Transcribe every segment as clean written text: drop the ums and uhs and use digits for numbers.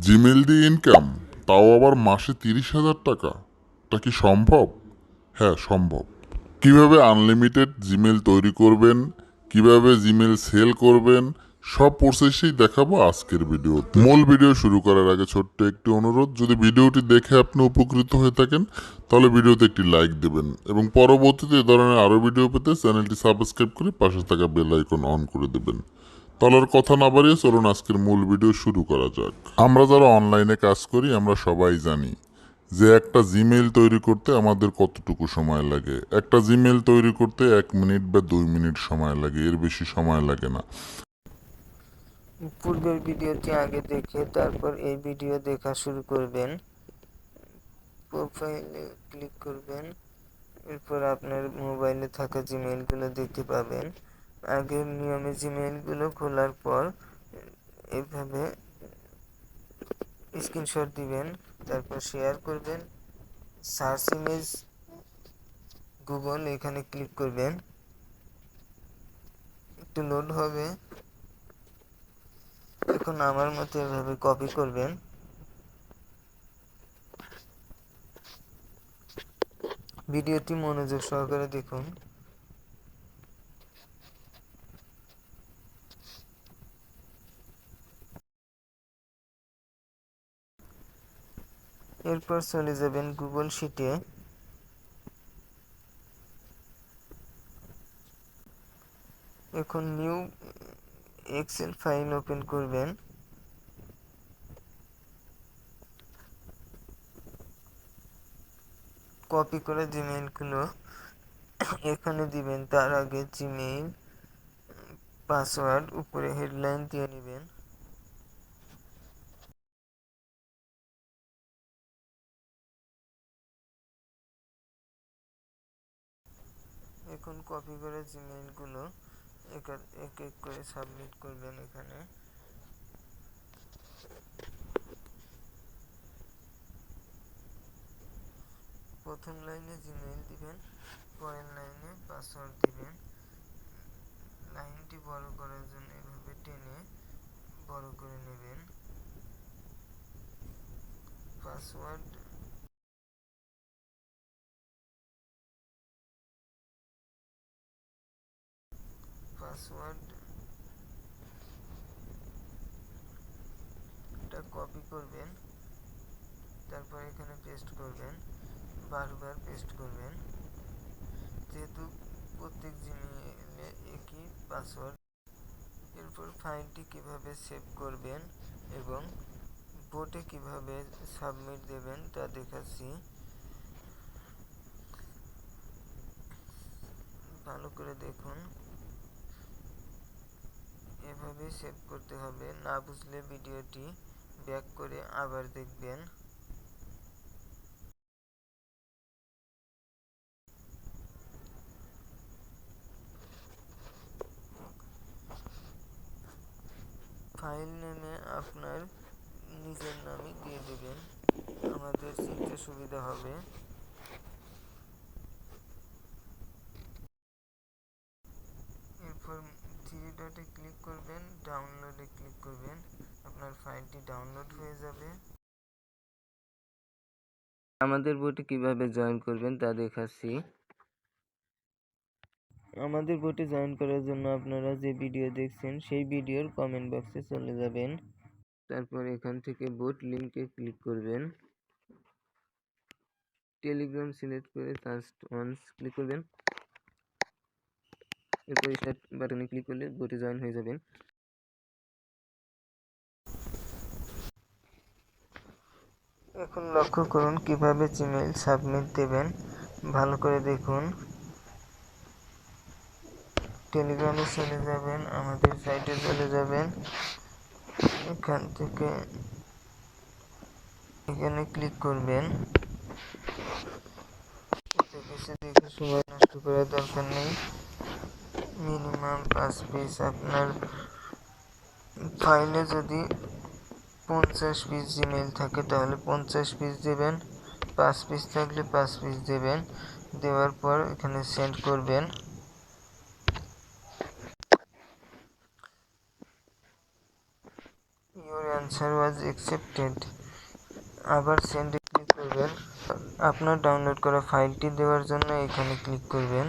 Gmail দিয়ে income, তাও আবার মাসে 30,000 টাকা। তা কি সম্ভব? হ্যাঁ, সম্ভব। কিভাবে আনলিমিটেড জিমেল তৈরি করবেন, কিভাবে জিমেল সেল করবেন, সব প্রসেসই দেখাবো আজকের ভিডিওতে। মূল ভিডিও শুরু করার আগে ছোট্ট একটি অনুরোধ, যদি ভিডিওটি দেখে আপনি উপকৃত হয়ে থাকেন তাহলে ভিডিওতে একটি লাইক দেবেন এবং পরবর্তীতে এ ধরনের আরও ভিডিও পেতে চ্যানেলটি সাবস্ক্রাইব করে পাশে থাকা বেল আইকন অন করে দেবেন। তাহলে আর কথা না বাড়িয়ে চলুন আজকের মূল ভিডিও শুরু করা যাক। আমরা যারা অনলাইনে কাজ করি আমরা সবাই জানি যে একটা জিমেইল তৈরি করতে আমাদের কতটুকু সময় লাগে। একটা জিমেইল তৈরি করতে 1 মিনিট বা 2 মিনিট সময় লাগে, এর বেশি সময় লাগে না। পূর্বের ভিডিওটি আগে দেখে তারপর এই ভিডিও দেখা শুরু করবেন। প্রোফাইলে ক্লিক করবেন, এরপর আপনার মোবাইলে থাকা জিমেইলগুলো দেখতে পাবেন। আগের নিয়মে জিমেইলগুলো খোলার পর এইভাবে স্ক্রিনশট দিবেন, তারপর শেয়ার করবেন। সার্চ ইমেজ গুগল, এখানে ক্লিক করবেন, একটু লোড হবে। এখন আমার মতো এভাবে কপি করবেন, ভিডিওটি মনোযোগ সহকারে দেখুন। এরপর চলে যাবেন গুগল শিটে। এখন নিউ এক্সেল ফাইল ওপেন করবেন। কপি করে জিমেইলগুলো এখানে দিবেন। তার আগে জিমেইল পাসওয়ার্ড উপরে হেডলাইন দিয়ে নেবেন। এখন কপি করে জিমেইলগুলো এক এক করে সাবমিট করবেন। এখানে প্রথম লাইনে জিমেইল দিবেন, পরের লাইনে পাসওয়ার্ড দিবেন। লাইনটি বড় করার জন্য এভাবে টেনে বড় করে নেবেন। পাসওয়ার্ড পাসওয়ার্ডটা কপি করবেন, তারপর এখানে পেস্ট করবেন, বারবার পেস্ট করবেন, যেহেতু প্রত্যেক জিমেইলে একই পাসওয়ার্ড। এরপর ফাইলটি কিভাবে সেভ করবেন এবং বোটে কিভাবে সাবমিট দেবেন তা দেখাচ্ছি। ভালো করে দেখুন, এভাবে সেভ করতে হবে। না বুঝলে ভিডিওটি ব্যাক করে আবার দেখবেন। ফাইল নেমে আপনার নিজের নামই দিয়ে দেবেন, আমাদের চিনতে সুবিধা হবে। এরপর থ্রি ডটে ক্লিক করবেন, ডাউনলোডে ক্লিক করবেন, আপনার ফাইলটি ডাউনলোড হয়ে যাবে। আমাদের বইটি কিভাবে জয়েন করবেন তা দেখাচ্ছি। আমাদের বইটি জয়েন করার জন্য আপনারা যে ভিডিও দেখছেন সেই ভিডিওর কমেন্ট বক্সে চলে যাবেন, তারপর এখান থেকে বোট লিংকে ক্লিক করবেন। টেলিগ্রাম সিলেক্ট করে জাস্ট ওয়ান্স ক্লিক করবেন, এরপর স্টার্ট বাটনে ক্লিক করলে বোটে জয়েন হয়ে যাবেন। এখন লক্ষ্য করুন কিভাবে জিমেইল সাবমিট দেবেন, ভালো করে দেখুন। টেলিগ্রামে চলে যাবেন, আমাদের সাইটে চলে যাবেন, এখান থেকে এখানে ক্লিক করবেন। দেখে সময় নষ্ট করার দরকার নেই। মিনিমাম 5 পিস, আপনার ফাইলে যদি 50 পিস জিমেইল থাকে তাহলে 50 পিস দেবেন, 5 পিস থাকলে 5 পিস দেবেন। দেওয়ার পর এখানে সেন্ড করবেন। Your answer was accepted. আবার সেন্ডে ক্লিক করবেন। আপনার ডাউনলোড করা ফাইলটি দেওয়ার জন্য এখানে ক্লিক করবেন।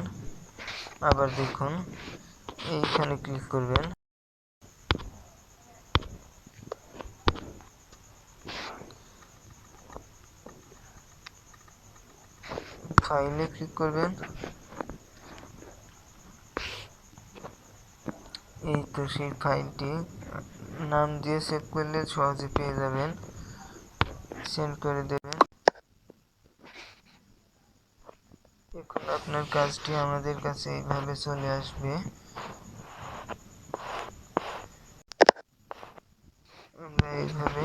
আবার দেখুন এইখানে ক্লিক করবেন। ফাইলে ক্লিক করবেন। এই তো সেই ফাইলটি নাম দিয়ে সেভ করলে সহজে পেয়ে যাবেন। সেন্ড করে দেবেন। এখন আপনার কাজটি আমাদের কাছে এইভাবে চলে আসবে। আমরা এইভাবে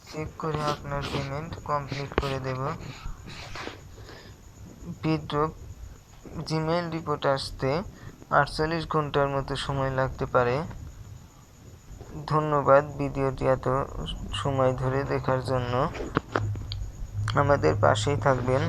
চেক করে আপনার পেমেন্ট কমপ্লিট করে দেব। উইথড্র জিমেইল রিপোর্ট আসতে 48 ঘন্টার মতো সময় লাগতে পারে। ধন্যবাদ ভিডিওটি এত সময় ধরে দেখার জন্য। আমাদের পাশেই থাকবেন।